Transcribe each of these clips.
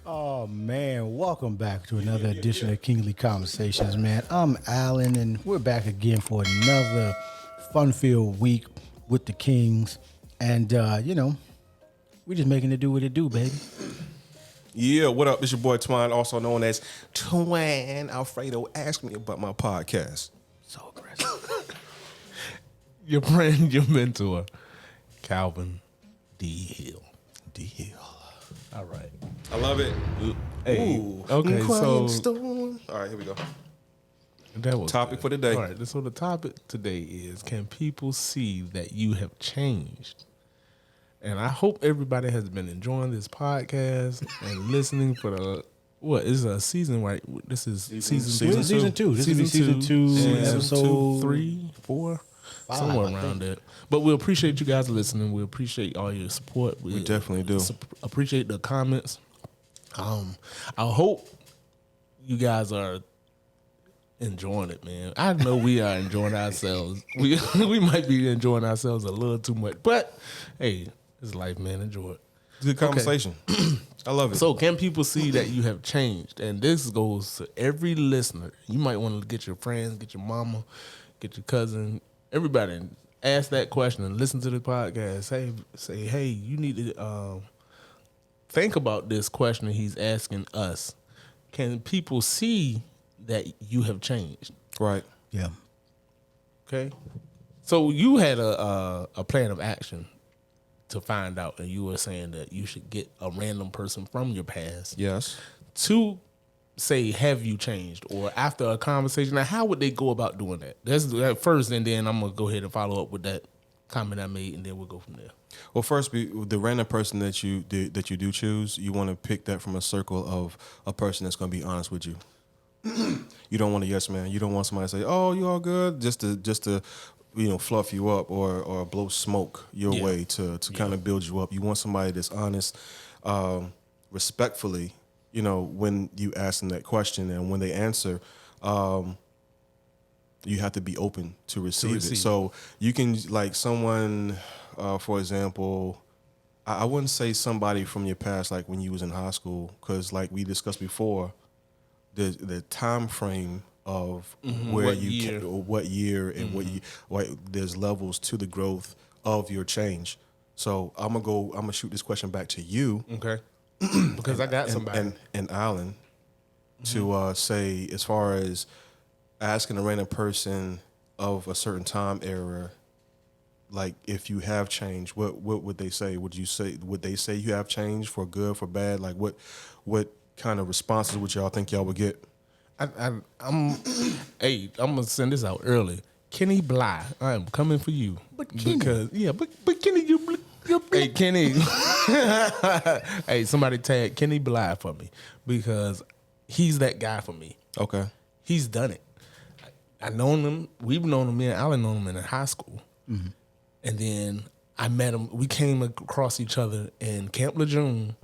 Oh man, welcome back to another edition of Kingly Conversations, man. I'm Alan, and we're back again for another fun-filled week with the Kings. And we're just making it do what it do, baby. Yeah, what up? It's your boy Twine, also known as Twine Alfredo. Ask me about my podcast. So aggressive. Your friend, your mentor, Calvin D. Hill. D Hill. All right. I love it. Hey, Ooh. okay, so Storm. All right, here we go. that was Topic good. for the day. All right, so the topic today is: can people see that you have changed? And I hope everybody has been enjoying this podcast and listening for the what is a season, right? This is season two. Season two. This will be season two, and episode 3, 4, 5, somewhere I around think. there. But we appreciate you guys listening. We appreciate all your support. We definitely do. Appreciate the comments. I hope you guys are enjoying it, man. I know we are enjoying ourselves. We might be enjoying ourselves a little too much, but hey, it's life, man. Enjoy it. Good conversation. I love it. So, can people see that you have changed? And this goes to every listener. You might want to get your friends, get your mama, get your cousin, everybody, and ask that question and listen to the podcast. Say, hey, you need to think about this question he's asking us. Can people see that you have changed? Right. Yeah. Okay. So you had a plan of action to find out, and you were saying that you should get a random person from your past Yes. to say, have you changed? Or after a conversation, now how would they go about doing that? That's that first, and then I'm going to go ahead and follow up with that comment I made, and then we'll go from there. Well, first, the random person that you do choose, you want to pick that from a circle of a person that's going to be honest with you. You don't want a yes man. You don't want somebody to say, "Oh, you all good," just to fluff you up or blow smoke your way to kind of build you up. You want somebody that's honest, respectfully. When you ask them that question and when they answer, you have to be open to receive it. So you can, like someone, for example, I wouldn't say somebody from your past, like when you was in high school, because like we discussed before, the time frame of where What you year. what year and what there's levels to the growth of your change. So I'm gonna shoot this question back to you. Okay. Because I got somebody. And Alan to say, as far as asking a random person of a certain time era, like if you have changed, what would they say? Would they say you have changed for good, for bad? Like what kind of responses would y'all think y'all would get? I'm gonna send this out early. Kenny Bly, I am coming for you. But Kenny. But Kenny, you hey Kenny, hey, somebody tag Kenny Bly for me because he's that guy for me. Okay. He's done it. I known him. We've known him. Me and Alan known him in high school, and then I met him. We came across each other in Camp Lejeune,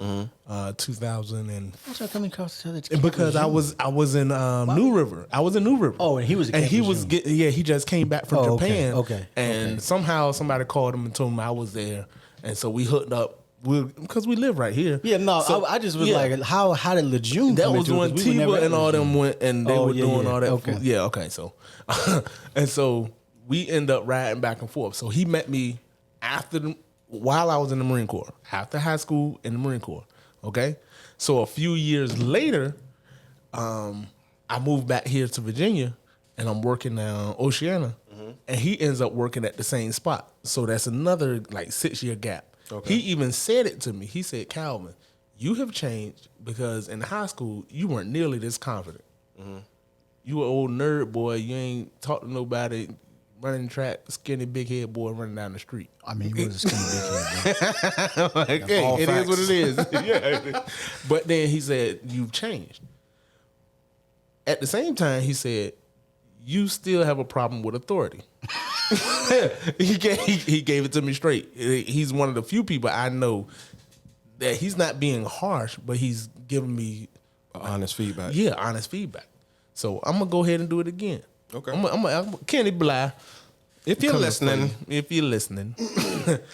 2000, and What's that coming across each other? because I was in New River. I was in New River. Oh, and he was at and Camp he was Lejeune. he just came back from Oh, okay, Japan. okay, And somehow somebody called him and told him I was there, and so we hooked up. Because we live right here. Yeah, no, So, I just was yeah. like, how did Lejeune That come was into it? when 'Cause we were never Tiva at and all them Lejeune. went, and they Oh, were yeah, doing yeah. all that. Okay. Yeah, okay. So, and so we end up riding back and forth. So he met me while I was in the Marine Corps, after high school in the Marine Corps. Okay, so a few years later, I moved back here to Virginia, and I'm working now Oceana, and he ends up working at the same spot. So that's another like 6-year gap. Okay. He even said it to me. He said, "Calvin, you have changed because in high school you weren't nearly this confident. You an old nerd boy. You ain't talk to nobody. Running track, skinny big head boy running down the street. I mean, he was a skinny big head, bro. Like, hey, all it is what facts. it is. Yeah. But then he said, "You've changed." At the same time, he said, "You still have a problem with authority." he gave it to me straight. He's one of the few people I know that he's not being harsh, but he's giving me Honest feedback. Yeah, honest feedback. So I'm gonna go ahead and do it again. Okay. I'm Kenny Bly. If you're listening,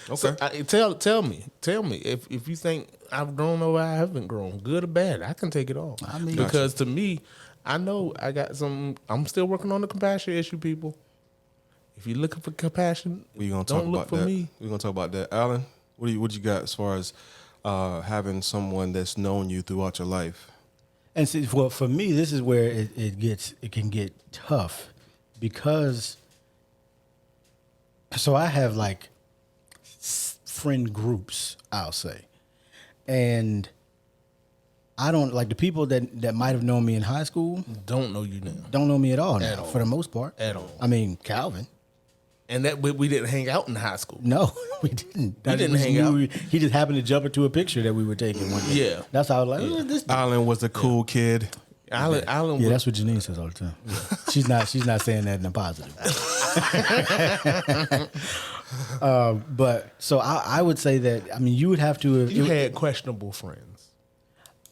Okay. So, tell me if you think I've grown or I haven't grown, good or bad, I can take it all. I mean- because to me, I know I got some. I'm still working on the compassion issue, people. If you're looking for compassion, We're gonna talk don't look about for that. me. We're gonna talk about that. Alan, what you got as far as having someone that's known you throughout your life? And see, for me, this is where it can get tough because. So I have like friend groups, I'll say, and I don't like the people that might have known me in high school Don't know you now don't know me at all now, At all. for the most part. at all. I mean, Calvin. And that we didn't hang out in high school. No, we didn't. We didn't just hang knew out. He just happened to jump into a picture that we were taking one day. Yeah. That's how I was like, "Oh, this. Alan was the cool kid. Alan Yeah, was, that's what Janine says all the time. She's not saying that in a positive. But so I would say that, I mean, you would have to. you had questionable friends.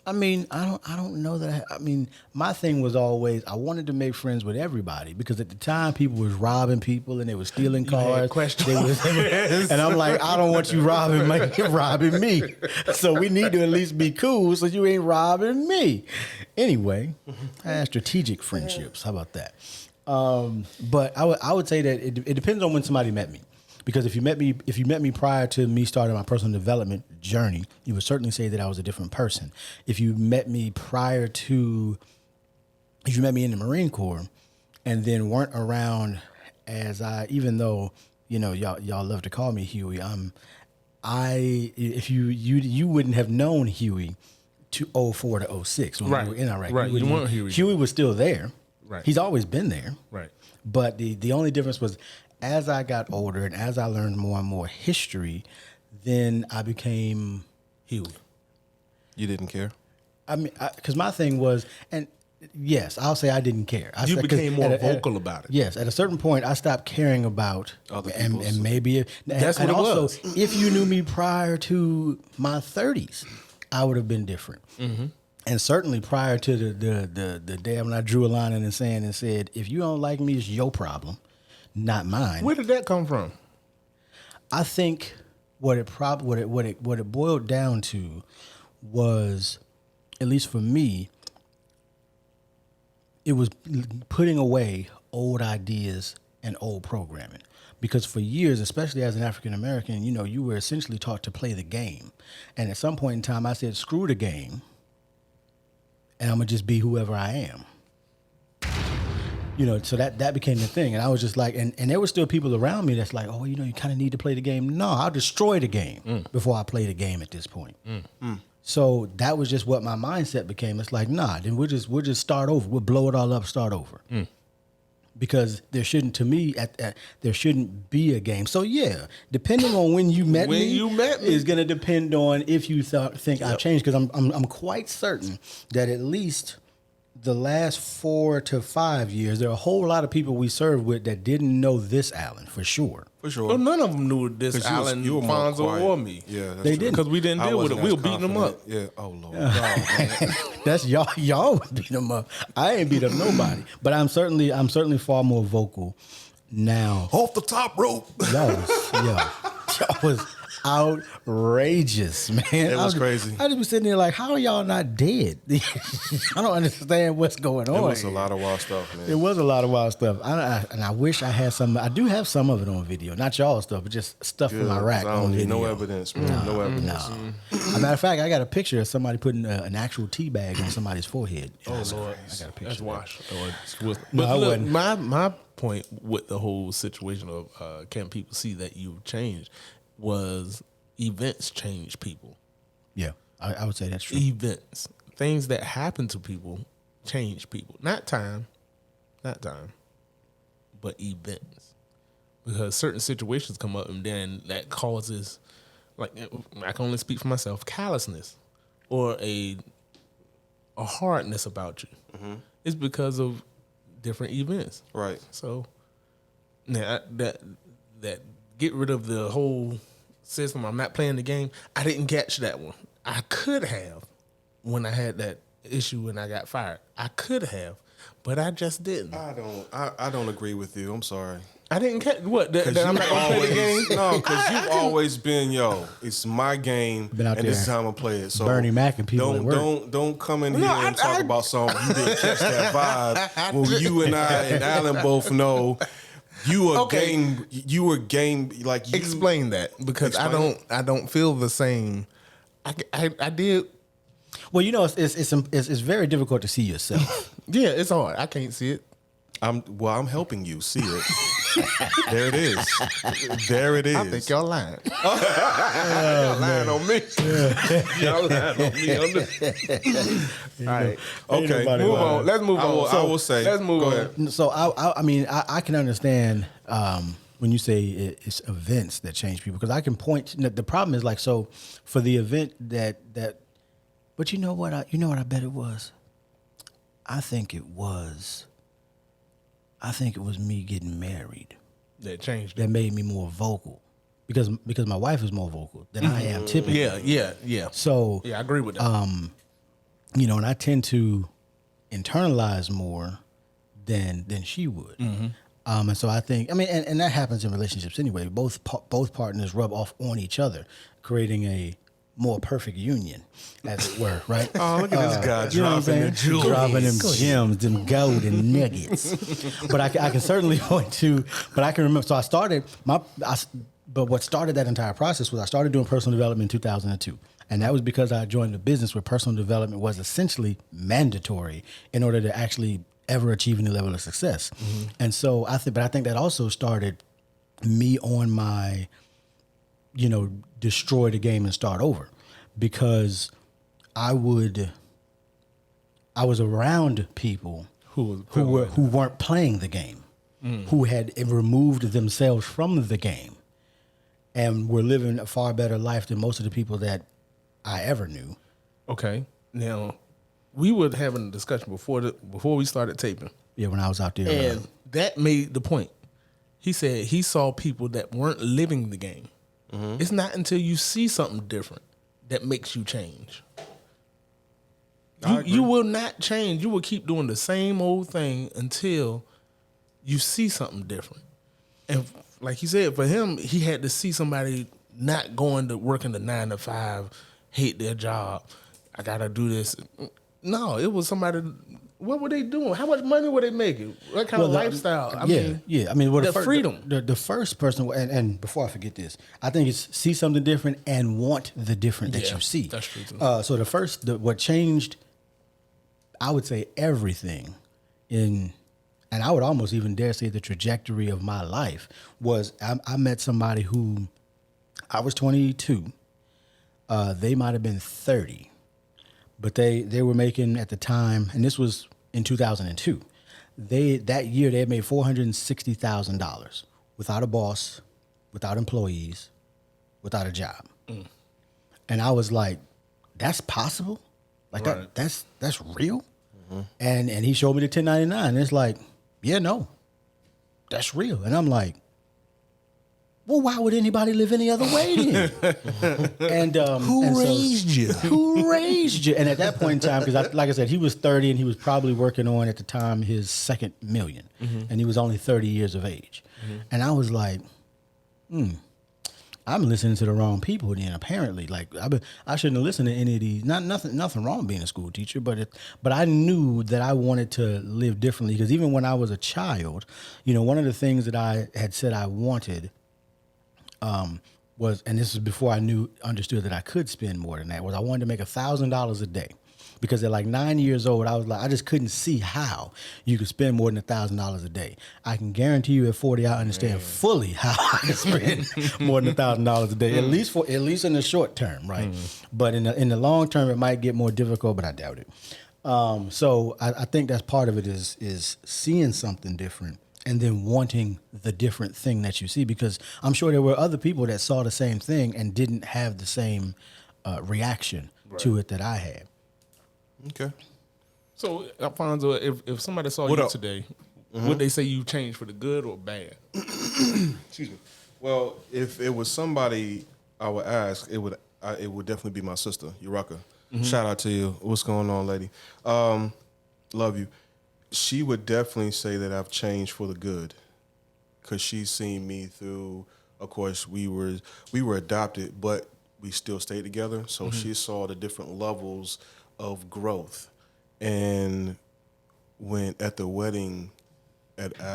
I mean, I don't know that. I mean, my thing was always I wanted to make friends with everybody because at the time people was robbing people and they were stealing You had cars. questionable And I'm like, I don't want you robbing me. So we need to at least be cool so you ain't robbing me. Anyway, I had strategic friendships. How about that? But I would say that it depends on when somebody met me. Because if you met me prior to me starting my personal development journey, you would certainly say that I was a different person. If you met me in the Marine Corps and then weren't around even though, you know, y'all love to call me Huey, if you wouldn't have known Huey to 04 to 06 when Right. we were in Iraq. Right. You weren't Huey. Huey was still there. Right. He's always been there. Right. But the only difference was as I got older and as I learned more and more history, then I became Huey. You didn't care. I mean, because my thing was, and yes, I'll say I didn't care. You said- 'cause became more at a- vocal about it. Yes, at a certain point, I stopped caring about Other and people's- maybe That's and what it also, was. if you knew me prior to my 30s, I would have been different. Mm-hmm. And certainly prior to the day when I drew a line in the sand and said, if you don't like me, it's your problem, not mine. Where did that come from? I think what it boiled down to was, at least for me, it was putting away old ideas and old programming. Because for years, especially as an African American, you know, you were essentially taught to play the game. And at some point in time, I said, screw the game, and I'm gonna just be whoever I am. You know, so that became the thing. And I was just like, and there were still people around me that's like, oh, you know, you kind of need to play the game. No, I'll destroy the game before I play the game at this point. So that was just what my mindset became. It's like, nah, then we'll just start over. We'll blow it all up, start over. Because there shouldn't, to me, there shouldn't be a game. So yeah, depending on when you met When me, you met me. is going to depend on if you think I've changed. Because I'm quite certain that at least the last 4 to 5 years, there are a whole lot of people we served with that didn't know this Alan for sure. For sure. Well, none of them knew this 'Cause Alan, you were more Fonzo, quiet. or me. Yeah, that's They true. didn't. Because we didn't I deal with it. wasn't We as were beating them up. confident. Yeah. Oh Lord. Oh, man. That's y'all would beat them up. I ain't beat up nobody, but I'm certainly far more vocal now. Off the top rope. Y'all was outrageous, man. It was crazy. I just was sitting there like, how are y'all not dead? I don't understand what's going on. It was a lot of wild stuff, man. It was a lot of wild stuff, and I wish I had some. I do have some of it on video, not y'all stuff, but just stuff from Iraq I on don't need video. no evidence, man. No evidence. No. As a matter of fact, I got a picture of somebody putting an actual tea bag on somebody's forehead. Oh Lord, I got a picture. that's of wash. No, But I look, wasn't. my point with the whole situation of can people see that you've changed was events change people. Yeah, I would say that's true. Events, things that happen to people, change people. Not time, but events. Because certain situations come up, and then that causes, like, I can only speak for myself, callousness or a hardness about you. It's because of different events. Right. So, now that get rid of the whole system. I'm not playing the game. I didn't catch that one. I could have when I had that issue and I got fired. I could have, but I just didn't. I don't agree with you. I'm sorry. I didn't catch what that I'm not gonna play the game. No, because you've always been, it's my game, Been out and this there is how I'm gonna play it. So Bernie Mac and people at work. don't come in here and talk about something you didn't catch that vibe. Well, you and I and Alan both know you were game. You were game. Like Explain that because I don't feel the same. I did. Well, it's very difficult to see yourself. Yeah, it's hard. I can't see it. I'm helping you see it. There it is. There it is. I think y'all lying. Y'all lying on me. Y'all lying on me. All right. Okay. Move on. Let's move on. I will say. Let's move Go on. ahead. So I can understand when you say it's events that change people, because I can point. The problem is like, so for the event that, but you know what I bet it was. I think it was me getting married That changed. that made me more vocal, because my wife is more vocal than I am typically. Yeah. So Yeah, I agree with that. and I tend to internalize more than she would. And so I think, and that happens in relationships anyway. Both partners rub off on each other, creating a more perfect union, as it were, right? Oh, look at this guy You know what I'm dropping the saying? jewels. Dropping them gems, them golden nuggets. But I can certainly point to, but I can remember, so I started, but what started that entire process was I started doing personal development in 2002. And that was because I joined a business where personal development was essentially mandatory in order to actually ever achieve any level of success. And so I think that also started me on my, destroy the game and start over, because I was around people who weren't playing the game, who had removed themselves from the game and were living a far better life than most of the people that I ever knew. Okay. Now, we were having a discussion before we started taping, Yeah, when I was out there. and that made the point. He said he saw people that weren't living the game. It's not until you see something different that makes you change. You will not change. You will keep doing the same old thing until you see something different. And like he said, for him, he had to see somebody not going to working the 9 to 5, hate their job. I gotta do this. No, it was somebody. What were they doing? How much money were they making? What kind of lifestyle? I mean, the freedom. The first person, and before I forget this, I think it's see something different and want the different that you see. That's true too. So what changed, I would say everything and I would almost even dare say the trajectory of my life was I met somebody who, I was 22. They might have been 30. But they were making at the time, and this was in 2002. That year they had made $460,000 without a boss, without employees, without a job. And I was like, "That's possible? Like Right. that's real?" And he showed me the 1099. And it's like, "Yeah, no, that's real." And I'm like, well, why would anybody live any other way then? And who raised you? Who raised you? And at that point in time, because like I said, he was 30 and he was probably working on at the time his second million, and he was only 30 years of age. And I was like, I'm listening to the wrong people then. Apparently, like I shouldn't have listened to any of these. Nothing wrong being a school teacher, but I knew that I wanted to live differently, because even when I was a child, one of the things that I had said I wanted. Was, and this is before I understood that I could spend more than that, was I wanted to make $1,000 a day, because at like 9 years old, I was like, I just couldn't see how you could spend more than $1,000 a day. I can guarantee you at 40, I understand fully how I can spend more than $1,000 a day, at least in the short term, right? But in the long term, it might get more difficult, but I doubt it. So I think that's part of it is seeing something different. And then wanting the different thing that you see, because I'm sure there were other people that saw the same thing and didn't have the same reaction to it that I had. Okay. So, Alfonso, if somebody saw What you up? today, would they say you changed for the good or bad? Excuse me. Well, if it was somebody I would ask, it would definitely be my sister, Uraka. Shout out to you. What's going on, lady? Love you. She would definitely say that I've changed for the good, because she's seen me through. Of course, we were adopted, but we still stayed together. So she saw the different levels of growth. And when at the wedding,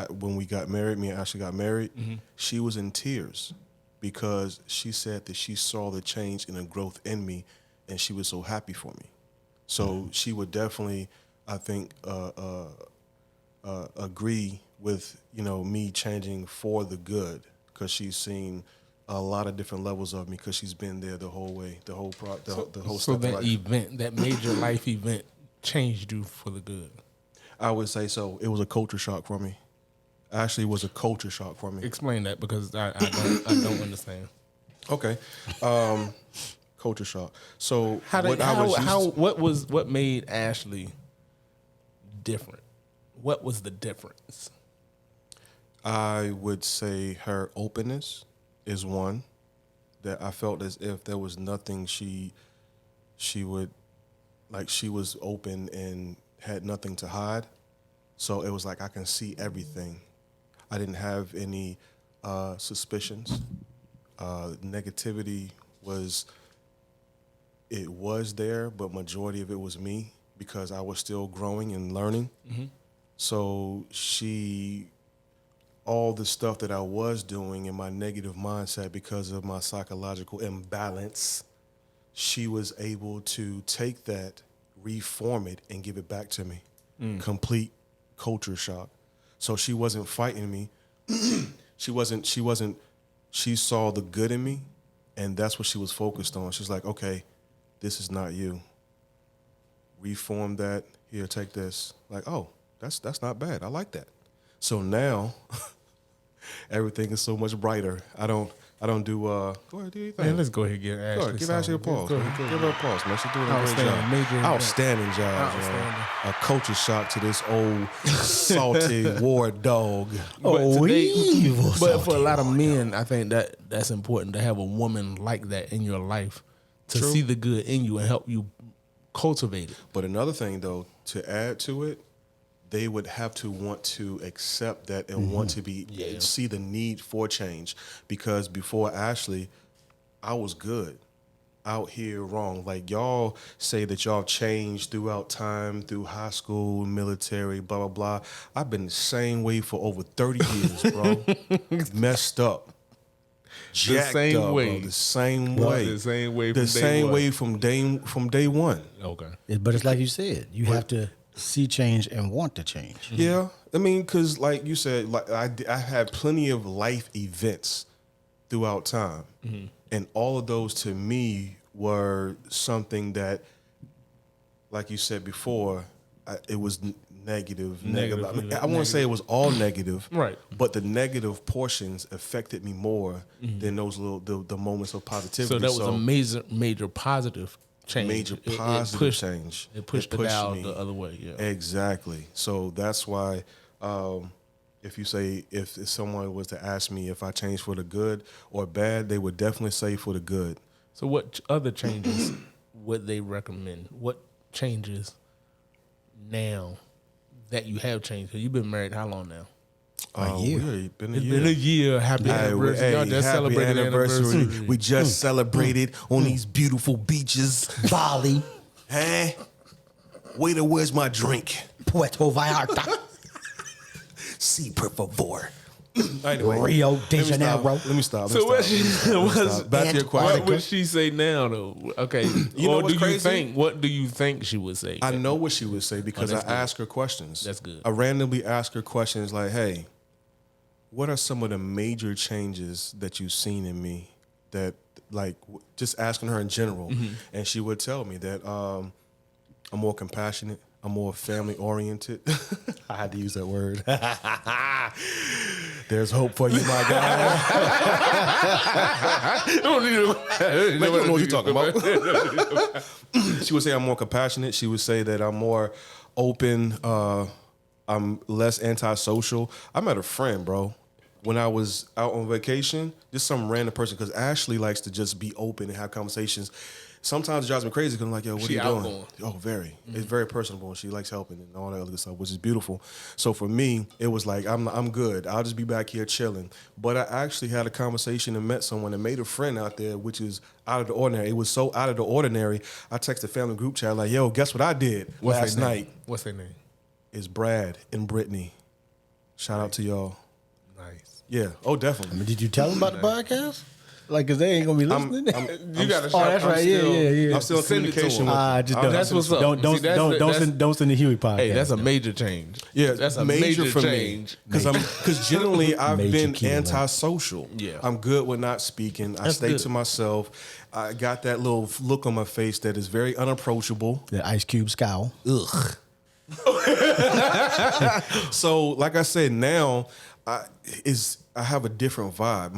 when we got married, me and Ashley got married, she was in tears because she said that she saw the change and the growth in me, and she was so happy for me. So she would definitely, I think, agree with me changing for the good, because she's seen a lot of different levels of me, because she's been there the whole way, the whole So step of that life. event, that major life event, changed you for the good. I would say so. It was a culture shock for me. Actually, it was a culture shock for me. Explain that, because I don't understand. Okay, culture shock. So what made Ashley different? What was the difference? I would say her openness is one, that I felt as if there was nothing she would, like, she was open and had nothing to hide. So it was like I can see everything. I didn't have any suspicions. Negativity was there, but majority of it was me, because I was still growing and learning. So all the stuff that I was doing in my negative mindset because of my psychological imbalance, she was able to take that, reform it, and give it back to me. Complete culture shock. So she wasn't fighting me. She saw the good in me, and that's what she was focused on. She's like, okay, this is not you. Reform that. Here, take this. Like, oh, that's not bad. I like that. So now everything is so much brighter. I don't do go ahead, do your thing. Man, let's go ahead and get Ashley. Go ahead, give Ashley a pause. Go Man. ahead. Give her a pause, man. She's doing a great Outstanding. job. Major event. Outstanding job, Outstanding. man. A culture shock to this old salty war dog. Evil. But for a lot of men, I think that's important to have a woman like that in your life, to True. see the good in you and help you cultivate it. But another thing, though, to add to it, they would have to want to accept that and want to see the need for change. Because before Ashley, I was good out here wrong. Like, y'all say that y'all changed throughout time, through high school, military, blah, blah, blah. I've been the same way for over 30 years, bro. Messed up. Jacked same up, way. bro. The same Well, way. the same way The from day same one. way from day one. Okay. But it's like you said, you have to see change and want to change. Yeah, I mean, because like you said, like I had plenty of life events throughout time, and all of those to me were something that, like you said before, it was negative. Negative, I mean, yeah, I won't say it was all negative, Right. But the negative portions affected me more than those the moments of positivity. So that was a major positive change. major It positive pushed, change. It pushed the dial me. the other way. Yeah. Exactly. So that's why, if someone was to ask me if I changed for the good or bad, they would definitely say for the good. So what other changes would they recommend? What changes now that you have changed? Because you've been married how long now? A year. Been a It's year. been a year. Happy anniversary. Y'all just happy celebrated anniversary. We just celebrated on these beautiful beaches. Bali, Hey, waiter, where's my drink? Puerto Vallarta, Si, por favor. Anyway, Rio de Janeiro. Let me stop. So what she was Back to your what question. would she say now though? Okay, You know or what's do crazy? you think? What do you think she would say? I know what she would say because I that's good. ask her questions. That's good. I randomly ask her questions like, hey, what are some of the major changes that you've seen in me that, like, just asking her in general. And she would tell me that I'm more compassionate. I'm more family oriented. I had to use that word. There's hope for you, my guy. I don't need to. You don't know what you're talking about. She would say I'm more compassionate. She would say that I'm more open. I'm less antisocial. I met a friend, bro, when I was out on vacation. Just some random person, because Ashley likes to just be open and have conversations. sometimes it drives me crazy because I'm like, yo, what She are you doing? outgoing. Oh, very. It's very personable. And she likes helping and all that other good stuff, which is beautiful. So for me, it was like, I'm good. I'll just be back here chilling. But I actually had a conversation and met someone and made a friend out there, which is out of the ordinary. It was so out of the ordinary. I texted family group chat like, yo, guess what I did last night? What's their name? It's Brad and Brittany. Shout out to y'all. Nice. Yeah. Oh, definitely. Did you tell them about the podcast? Like, cause they ain't gonna be listening. You got to. Oh, that's right. Yeah. I'm still in Send it to communication him. with Just them. don't. That's what's up. Don't See, that's- don't send the Huey podcast. Hey, that's a major change. Yeah, That's a major for change. me because generally I've Major been key alert. antisocial. Yeah. I'm good with not speaking. I That's stay good. to myself. I got that little look on my face that is very unapproachable. the Ice Cube scowl. Ugh. So, like I said, now I have a different vibe.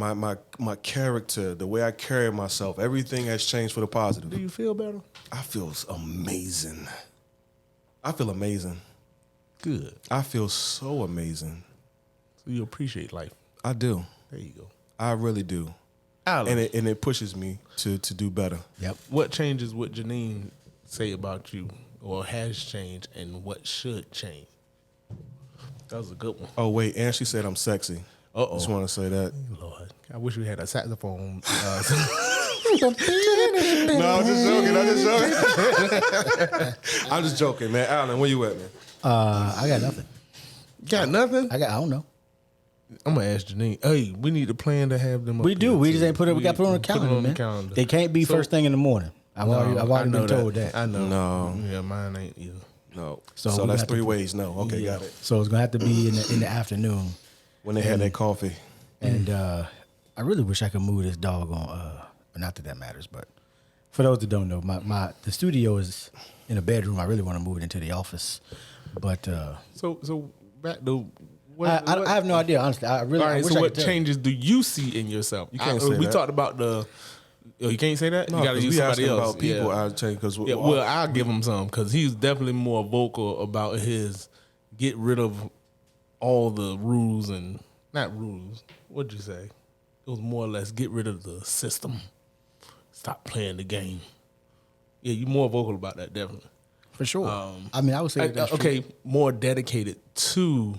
My character, the way I carry myself, everything has changed for the Do positive. you feel better? I feel amazing. I feel amazing. Good. I feel so amazing. So you appreciate life. I do. There you go. I really do. Alan, And it pushes me to do better. Yep. what changes would Janine say about you, or has changed, and what should change? That was a good one. Oh wait, and she said I'm sexy. Uh-oh. Just want to say that. Lord, I wish we had a saxophone. No, I'm just joking. I'm just joking, man. Alan, where you at, man? I got nothing. Got nothing. I don't know. I'm gonna ask Janine. Hey, we need a plan to have them. We up do. here, We too. just ain't put it. We got to put it on the Put calendar, on the man. calendar. They can't be So- first thing in the morning. I've already been told that. I know. No. Yeah, mine ain't either. No. So So we that's got to 3 put- ways. No. Okay, got it. So it's gonna have to be in the afternoon. When they had that coffee. And I really wish I could move this dog on. Not that that matters, but for those that don't know, the studio is in a bedroom. I really want to move it into the office, but So back to what, I have no idea. Honestly, I really. All I right. wish So I what could tell you. changes do you see in yourself? You can't say we that. talked about the. Oh, you can't say that. No, you got to 'cause use we somebody asking else. about people. Yeah. I'll tell you because Yeah, well, I'll give him some because he's definitely more vocal about his get rid of all the rules and not rules. What'd you say? It was more or less get rid of the system. Stop playing the game. Yeah, you're more vocal about that, definitely. For sure. I mean, I would say that's true. Okay, more dedicated to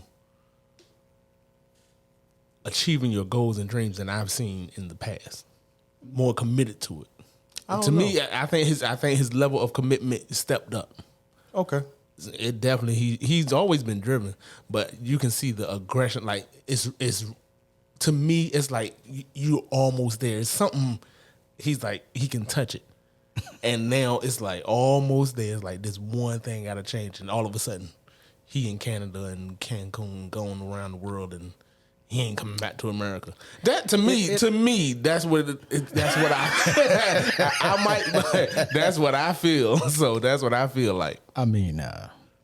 achieving your goals and dreams than I've seen in the past. More committed to it. To me, I think his level of commitment stepped up. okay. It definitely he's always been driven, but you can see the aggression. Like it's to me, it's like you're almost there. It's something he's like he can touch it, and now it's like almost there. It's like this one thing got to change, and all of a sudden, he in Canada and Cancun going around the world, and he ain't coming back to America. That to me, that's what that's what I might. That's what I feel. So that's what I feel like. I mean,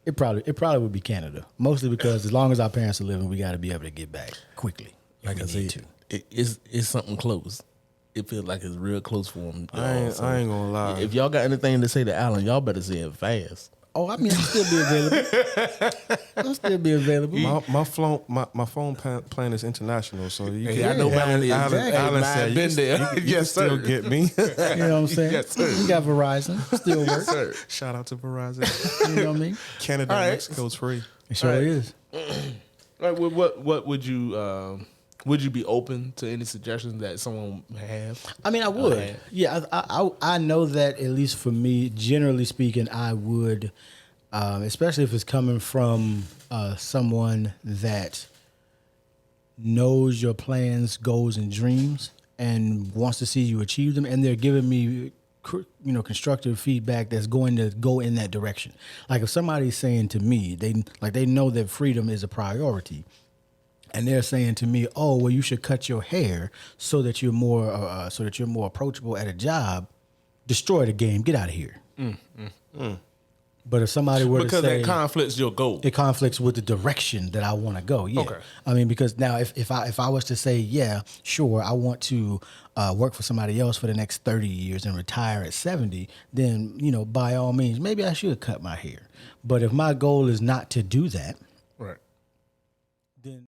it probably would be Canada, mostly because as long as our parents are living, we got to be able to get back quickly. Like I We need said, it's something close. It feels like it's real close for him. I ain't gonna lie. If y'all got anything to say to Alan, y'all better say it fast. Oh, I mean, I'll still be available. I'll still be available. My phone plan is international, so you Hey, can. I know mine is. Alan, Hey, Alan mine said, been you, there. You, can Yes, still sir. get me. You know what I'm saying? Yes, sir. We got Verizon, still works. Sir. Shout out to Verizon. You know what I mean? Canada, All right. Mexico's free. It sure All right. is. All right, what would you be open to any suggestions that someone have? I mean, I would. Okay. Yeah, I know that at least for me, generally speaking, I would, especially if it's coming from someone that knows your plans, goals, and dreams, and wants to see you achieve them, and they're giving me, constructive feedback that's going to go in that direction. Like if somebody's saying to me, they know that freedom is a priority. And they're saying to me, "Oh, well, you should cut your hair so that you're more approachable at a job." Destroy the game. Get out of here. But if somebody were Because to say that conflicts your goal. it conflicts with the direction that I want to go, yeah. Okay. I mean, because now if I was to say, yeah, sure, I want to work for somebody else for the next 30 years and retire at 70, then by all means, maybe I should cut my hair. But if my goal is not to do that, Right. then